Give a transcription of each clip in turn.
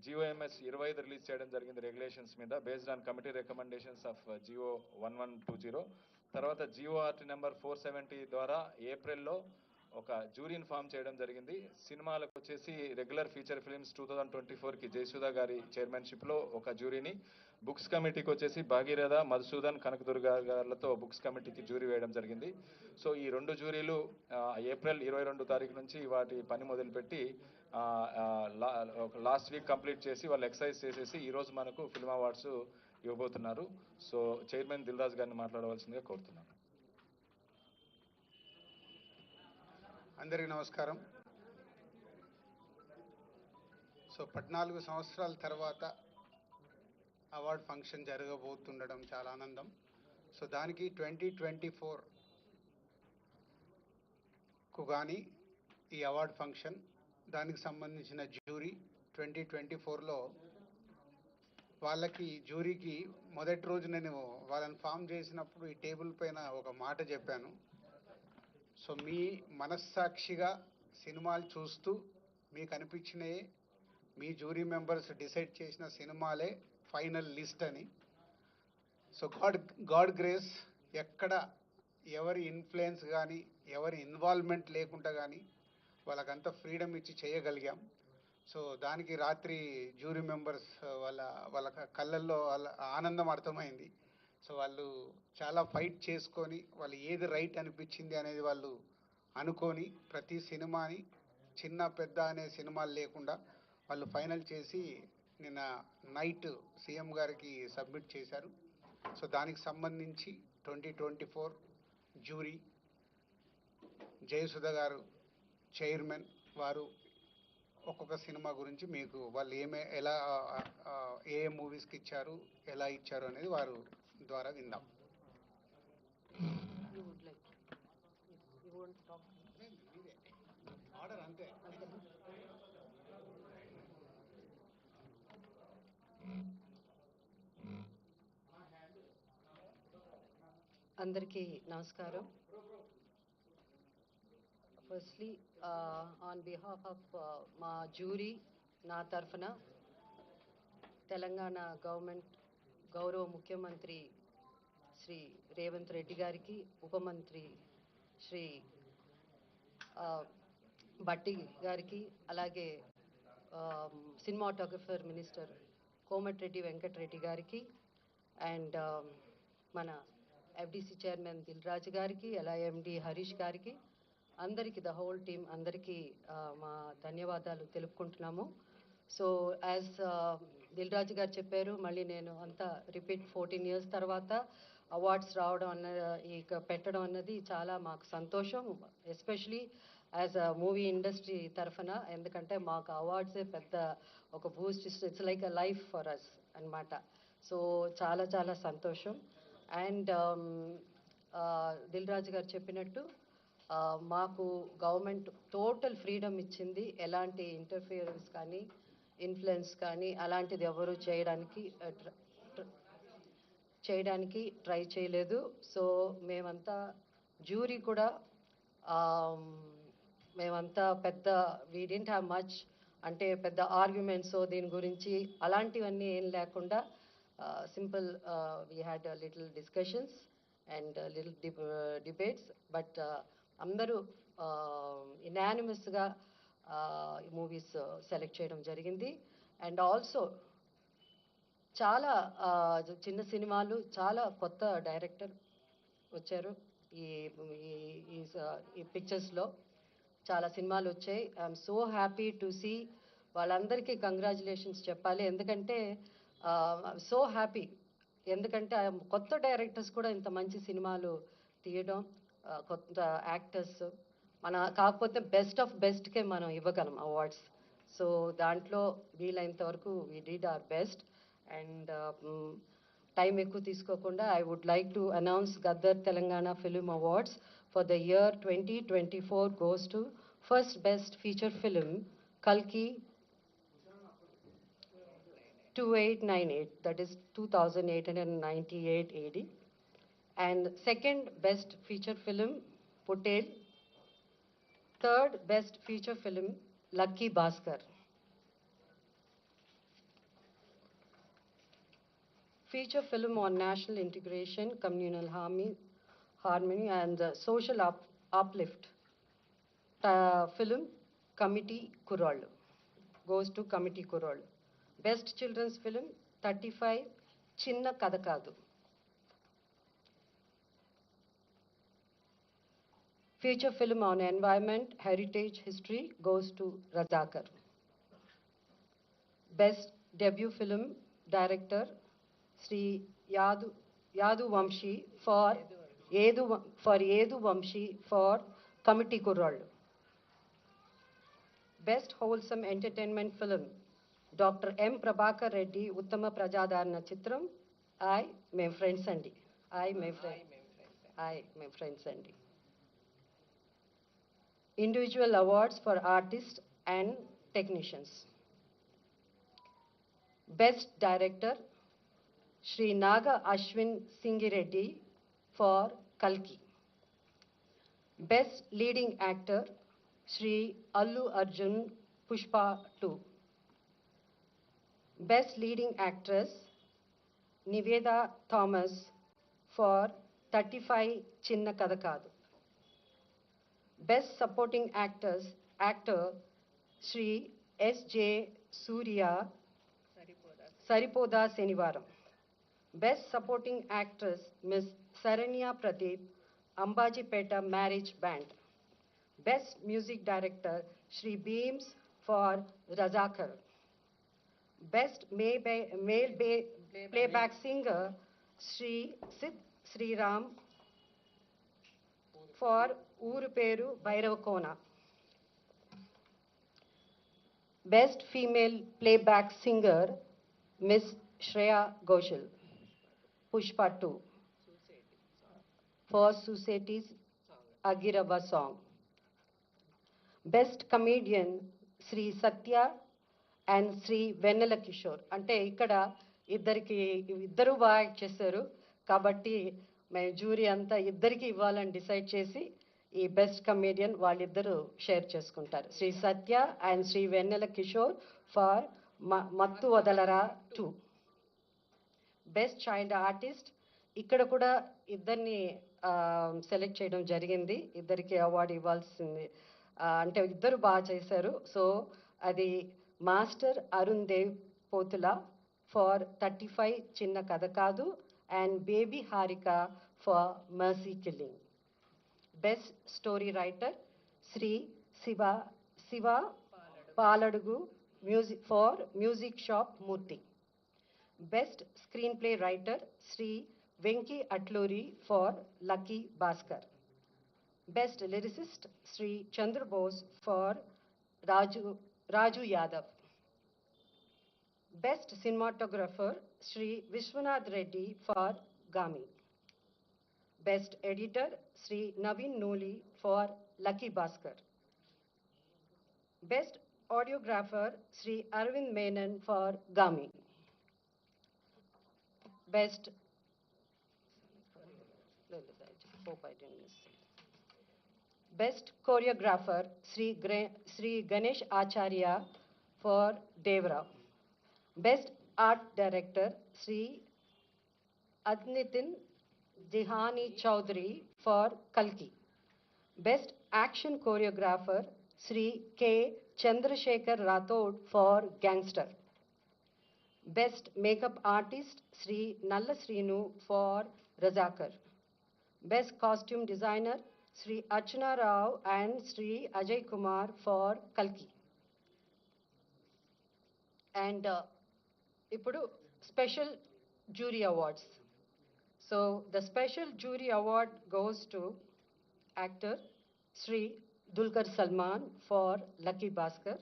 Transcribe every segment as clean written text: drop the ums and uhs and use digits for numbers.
GOMS 25 release చేయడం జరిగింది regulations మీద based on committee recommendations of GO 1120. తర్వాత GORT నెంబర్ 470 ద్వారా ఏప్రిల్లో ఒక జ్యూరీని ఫామ్ చేయడం జరిగింది. సినిమాలకు వచ్చేసి రెగ్యులర్ ఫీచర్ ఫిలిమ్స్ 2024కి జయసుధా గారి చైర్మన్షిప్లో ఒక జ్యూరీని, బుక్స్ కమిటీకి వచ్చేసి భాగీరథ, మధుసూదన్, కనకదుర్గ గారులతో బుక్స్ కమిటీకి జ్యూరీ వేయడం జరిగింది. సో ఈ రెండు జ్యూరీలు ఏప్రిల్ 22 తారీఖు నుంచి వాటి పని మొదలుపెట్టి లాస్ట్ వీక్ కంప్లీట్ చేసి వాళ్ళు ఎక్సర్సైజ్ చేసేసి ఈరోజు మనకు ఫిల్మ్ అవార్డ్స్ ఇవ్వబోతున్నారు. సో చైర్మన్ దిల్ రాజు గారిని మాట్లాడవలసిందిగా కోరుతున్నాను. అందరికీ నమస్కారం. సో 14 సంవత్సరాల తర్వాత అవార్డ్ ఫంక్షన్ జరగబోతుండడం చాలా ఆనందం. సో దానికి 2024కు కానీ ఈ అవార్డ్ ఫంక్షన్, దానికి సంబంధించిన జ్యూరీ 2024లో వాళ్ళకి జ్యూరీకి మొదటి రోజు నేను వాళ్ళని ఫామ్ చేసినప్పుడు ఈ టేబుల్ పైన ఒక మాట చెప్పాను. సో మీ మనస్సాక్షిగా సినిమాలు చూస్తూ మీకు అనిపించినయే మీ జ్యూరీ మెంబర్స్ డిసైడ్ చేసిన సినిమాలే ఫైనల్ లిస్ట్ అని. సో గాడ్ గ్రేస్, ఎక్కడ ఎవరి ఇన్ఫ్లుయెన్స్ కానీ ఎవరి ఇన్వాల్వ్మెంట్ లేకుండా కానీ వాళ్ళకంతా ఫ్రీడమ్ ఇచ్చి చేయగలిగాం. సో దానికి రాత్రి జ్యూరీ మెంబర్స్ వాళ్ళ కళ్ళల్లో వాళ్ళ ఆనందం అర్థమైంది. సో వాళ్ళు చాలా ఫైట్ చేసుకొని వాళ్ళు ఏది రైట్ అనిపించింది అనేది వాళ్ళు అనుకొని ప్రతి సినిమాని చిన్న పెద్ద అనే సినిమాలు లేకుండా వాళ్ళు ఫైనల్ చేసి నిన్న నైట్ సీఎం గారికి సబ్మిట్ చేశారు. సో దానికి సంబంధించి 2024 జ్యూరీ జయసుధ గారు చైర్మన్, వారు ఒక్కొక్క సినిమా గురించి మీకు వాళ్ళు ఎలా ఏ మూవీస్కి ఇచ్చారు, ఎలా ఇచ్చారు అనేది వారు ద్వారా విందాం. ఆర్డర్ అంతే. అందరికీ నమస్కారం. ఫస్ట్లీ ఆన్ బిహాఫ్ ఆఫ్ మా జ్యూరీ, నా తరఫున తెలంగాణ గవర్నమెంట్ గౌరవ ముఖ్యమంత్రి శ్రీ రేవంత్ రెడ్డి గారికి, ఉప మంత్రి శ్రీ భట్టి గారికి, అలాగే సినిమాటోగ్రఫర్ మినిస్టర్ కోమటిరెడ్డి వెంకటరెడ్డి గారికి, అండ్ మన ఎఫ్డిసి చైర్మన్ దిల్ రాజు గారికి, అలా ఎండి హరీష్ గారికి, అందరికీ ద హోల్ టీమ్ అందరికీ మా ధన్యవాదాలు తెలుపుకుంటున్నాము. సో యాజ్ దిల్ రాజు గారు చెప్పారు, మళ్ళీ నేను అంతా రిపీట్ 14 years తర్వాత అవార్డ్స్ రావడం పెట్టడం అన్నది చాలా మాకు సంతోషం, especially as a movie industry తరఫున. ఎందుకంటే మాకు అవార్డ్సే పెద్ద ఒక boost, it's like a life for us అన్నమాట. సో చాలా చాలా సంతోషం. అండ్ దిల్ రాజు గారు చెప్పినట్టు మాకు గవర్నమెంట్ టోటల్ ఫ్రీడమ్ ఇచ్చింది, ఎలాంటి ఇంటర్ఫియరెన్స్ కానీ ఇన్ఫ్లుయెన్స్ కానీ అలాంటిది ఎవరు చేయడానికి ట్రై చేయలేదు. సో మేమంతా జ్యూరీ కూడా మేమంతా పెద్ద వీ డెంట్ హ్యావ్ మచ్, అంటే పెద్ద ఆర్గ్యుమెంట్స్ దీని గురించి అలాంటివన్నీ ఏం లేకుండా simple we had little discussions and little debates, but అందరూ ఇనానిమస్గా మూవీస్ సెలెక్ట్ చేయడం జరిగింది. అండ్ ఆల్సో చాలా చిన్న సినిమాలు, చాలా కొత్త డైరెక్టర్ వచ్చారు ఈ ఈ పిక్చర్స్లో. చాలా సినిమాలు వచ్చాయి. I'm so happy to see. వాళ్ళందరికీ కంగ్రాచులేషన్స్ చెప్పాలి, ఎందుకంటే సో హ్యాపీ, ఎందుకంటే కొత్త డైరెక్టర్స్ కూడా ఇంత మంచి సినిమాలు తీయడం, కొత్త యాక్టర్స్ కాకపోతే బెస్ట్ ఆఫ్ బెస్ట్కే మనం ఇవ్వగలం అవార్డ్స్. సో దాంట్లో వీలైనంత వరకు we did our best. And time ఎక్కువ తీసుకోకుండా I would like to announce Gaddar Telangana film awards for the year 2024 goes to first best feature film Kalki 2898, that is 2898 AD, and second best feature film Putel, third best feature film Lucky Bhaskar. feature film on national integration, communal harmony and social uplift. Film Committee Kurol goes to Committee Kurol. Best children's film 35 Chinna Kadakadu. Feature film on environment, heritage, history goes to Razakar. Best debut film director Sri Yadu Vamshi for Yedu Vamshi for Committee Kurral. Best wholesome entertainment film Dr. M. Prabhakar Reddy Uttama Prajadarana Chitram I, my friends Andi. I, my friends Andi. Individual awards for artists and technicians. Best director Sri Naga Ashwin Singireddy for Kalki. Best leading actor Sri Allu Arjun Pushpa 2. Best leading actress Niveda Thomas for 35 Chinna Kadakadu. Best supporting actor Sri S.J. Surya Saripoda Senivaram. Best supporting actress Ms. Saranya Pradeep Ambajipeta Marriage Band. Best music director Sri Beams for Razakar. Best male playback singer Sri Sid Sri Ram for Uruperu Bairavakona. Best female playback singer Miss Shreya Ghoshal, Pushpa 2, for Society's Agirava song. Best comedian Sri Satya and Sri Vennela Kishore. అంటే ఇక్కడ ఇద్దరు బాగా act చేశారు కాబట్టి మేము jury అంతా ఇద్దరికి ఇవ్వాలని డిసైడ్ చేసి ఈ బెస్ట్ కమేడియన్ వాళ్ళిద్దరూ షేర్ చేసుకుంటారు. Shri Satya and Shri Vennela Kishore for Mathu Vadalara 2. Best child artist ఇక్కడ కూడా ఇద్దరిని సెలెక్ట్ చేయడం జరిగింది. ఇద్దరికి అవార్డు ఇవ్వాల్సింది. అంటే ఇద్దరు బాగా చేశారు. సో అది Master Arun Dev Pothula for 35 Chinna Katha Kaadu and Baby Harika for Mercy Killing. Best story writer Shri Shiva Paladugu music for Music Shop Murthy. Best screenplay writer Sri Venki Atluri for Lucky Bhaskar. Best lyricist Sri Chandra Bose for Raju Yadav. Best cinematographer Sri Vishwanath Reddy for Gami. Best editor Sri Naveen Noli for Lucky Bhaskar. Best audiographer Sri Arvind Menon for Gami. Best, hope I didn't miss it. Best choreographer Sri Ganesh Acharya for Devra. Best art director Sri Adnitin Dihani Chaudhary for Kalki. Best action choreographer Sri K. Chandrasekhar Rathod for Gangster. Best makeup artist Sri Nalla Srinu for Razakar. Best costume designer Sri Archana Rao and Sri Ajay Kumar for Kalki. And ipudu special jury awards. So the special jury award goes to actor Sri Dulquer Salman for Lucky Bhaskar,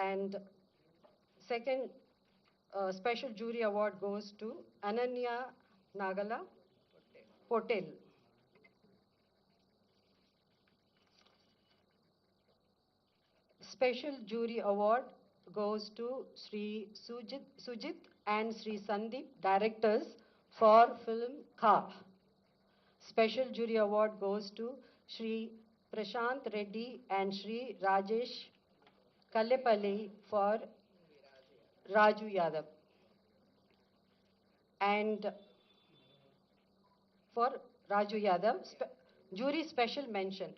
and second special jury award goes to Ananya Nagala Potel. Special jury award goes to Sri Sujit and Sri Sandeep, directors for film Kha. Special jury award goes to Sri Prashant Reddy and Sri Rajesh Kallepalli for Raju Yadav. And for Raju Yadav, jury special mention.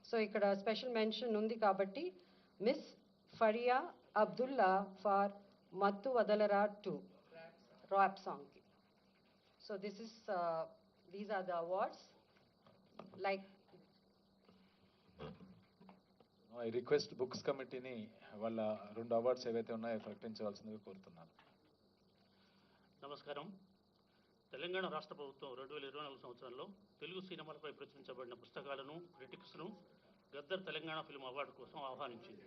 So ikkada special mention undi kabatti Miss Faria Abdullah for Mattu Vadalara 2 rap song ki. So this is these are the awards. Like I request books కమిటీని వాళ్ళ 2 awards ఏవైతే ఉన్నాయో ప్రకటించవలసిందిగా కోరుతున్నాను. నమస్కారం. తెలంగాణ రాష్ట్ర ప్రభుత్వం 2024 సంవత్సరంలో తెలుగు సినిమాలపై ప్రచురించబడిన పుస్తకాలను, క్రిటిక్స్ను గద్దర్ తెలంగాణ ఫిల్మ్ అవార్డు కోసం ఆహ్వానించింది.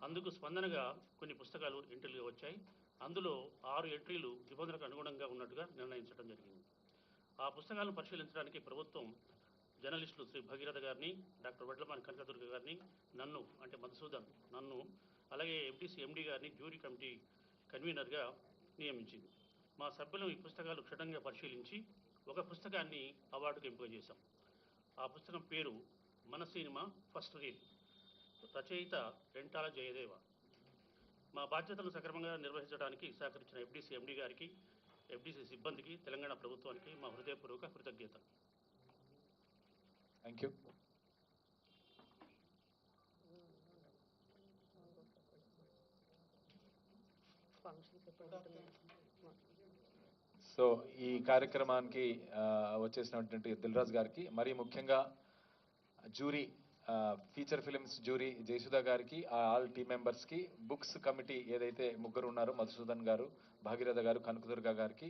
అందుకు స్పందనగా కొన్ని పుస్తకాలు ఎంట్రీలుగా వచ్చాయి. అందులో 6 ఎంట్రీలు నిబంధనలకు అనుగుణంగా ఉన్నట్టుగా నిర్ణయించడం జరిగింది. ఆ పుస్తకాలను పరిశీలించడానికి ప్రభుత్వం జర్నలిస్టులు శ్రీ భగీరథ గారిని, డాక్టర్ వడ్లమాని కనకదుర్గ గారిని, నన్ను అంటే మధుసూదన్ నన్ను, అలాగే ఎంటీసీ ఎండీ గారిని జ్యూరీ కమిటీ కన్వీనర్గా నియమించింది. మా సభ్యులు ఈ పుస్తకాలు క్షుణ్ణంగా పరిశీలించి ఒక పుస్తకాన్ని అవార్డుకు ఎంపిక చేశాం. ఆ పుస్తకం పేరు మన సినిమా ఫస్ట్ రీల్, రచయిత రెంటాల జయదేవ. మా బాధ్యతలను సక్రమంగా నిర్వహించడానికి సహకరించిన ఎఫ్డీసీ ఎండీ గారికి, ఎఫ్డీసీ సిబ్బందికి, తెలంగాణ ప్రభుత్వానికి మా హృదయపూర్వక కృతజ్ఞత. Thank you. సో ఈ కార్యక్రమానికి వచ్చేసినటువంటి దిల్రాజ్ గారికి, మరీ ముఖ్యంగా jury feature films jury Jayasudha గారికి, ఆల్ టీమ్ మెంబర్స్కి, బుక్స్ కమిటీ ఏదైతే ముగ్గురు ఉన్నారో మధుసూదన్ గారు, భాగీరథ గారు, కనకదుర్గ గారికి,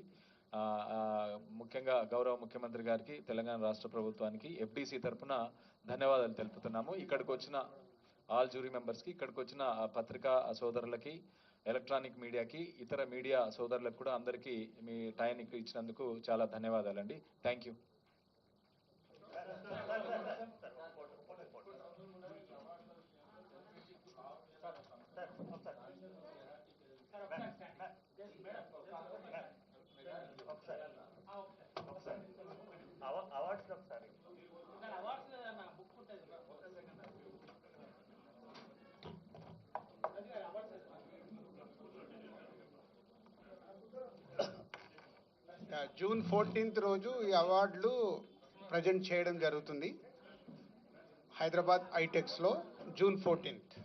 ముఖ్యంగా గౌరవ ముఖ్యమంత్రి గారికి, తెలంగాణ రాష్ట్ర ప్రభుత్వానికి ఎఫ్డీసీ తరఫున ధన్యవాదాలు తెలుపుతున్నాము. ఇక్కడికి వచ్చిన ఆల్ జ్యూరీ మెంబర్స్కి, ఇక్కడికి వచ్చిన పత్రికా సోదరులకి, ఎలక్ట్రానిక్ మీడియాకి, ఇతర మీడియా సోదరులకు కూడా అందరికీ మీ టైం ఇచ్చినందుకు చాలా ధన్యవాదాలండి. Thank you. జూన్ 14th రోజు ఈ అవార్డులు ప్రజెంట్ చేయడం జరుగుతుంది హైదరాబాద్ ఐటెక్స్లో, జూన్ 14th.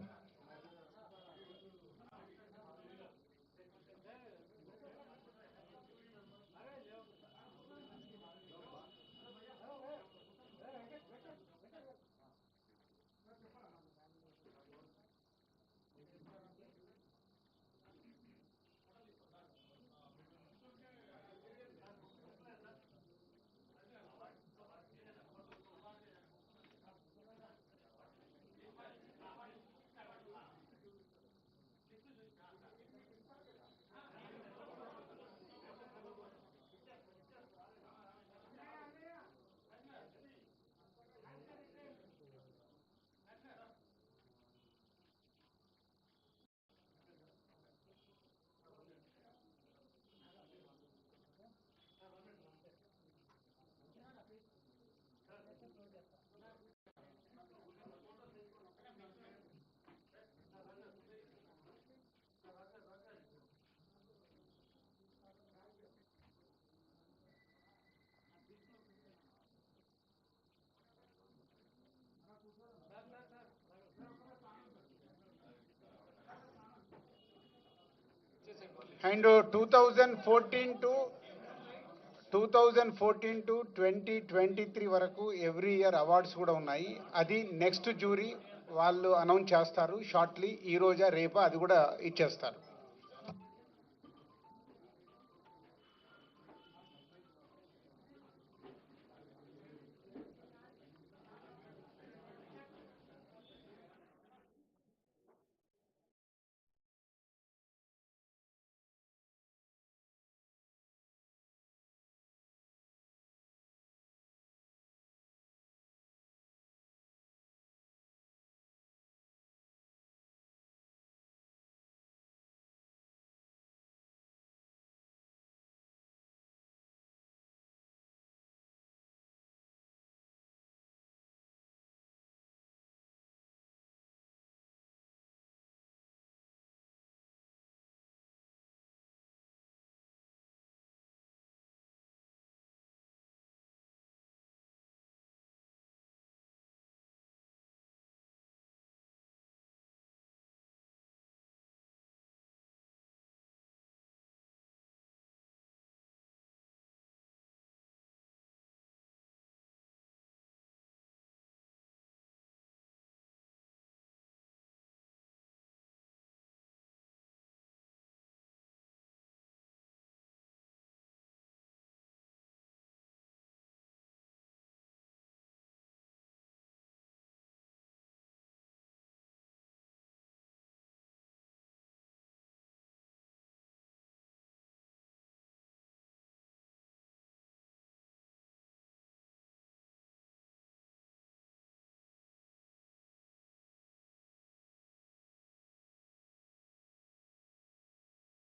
అండ్ 2014 to 2023 వరకు ఎవ్రీ ఇయర్ అవార్డ్స్ కూడా ఉన్నాయి. అది నెక్స్ట్ జ్యూరీ వాళ్ళు అనౌన్స్ చేస్తారు షార్ట్లీ, ఈ రోజా రేపా అది కూడా ఇచ్చేస్తారు.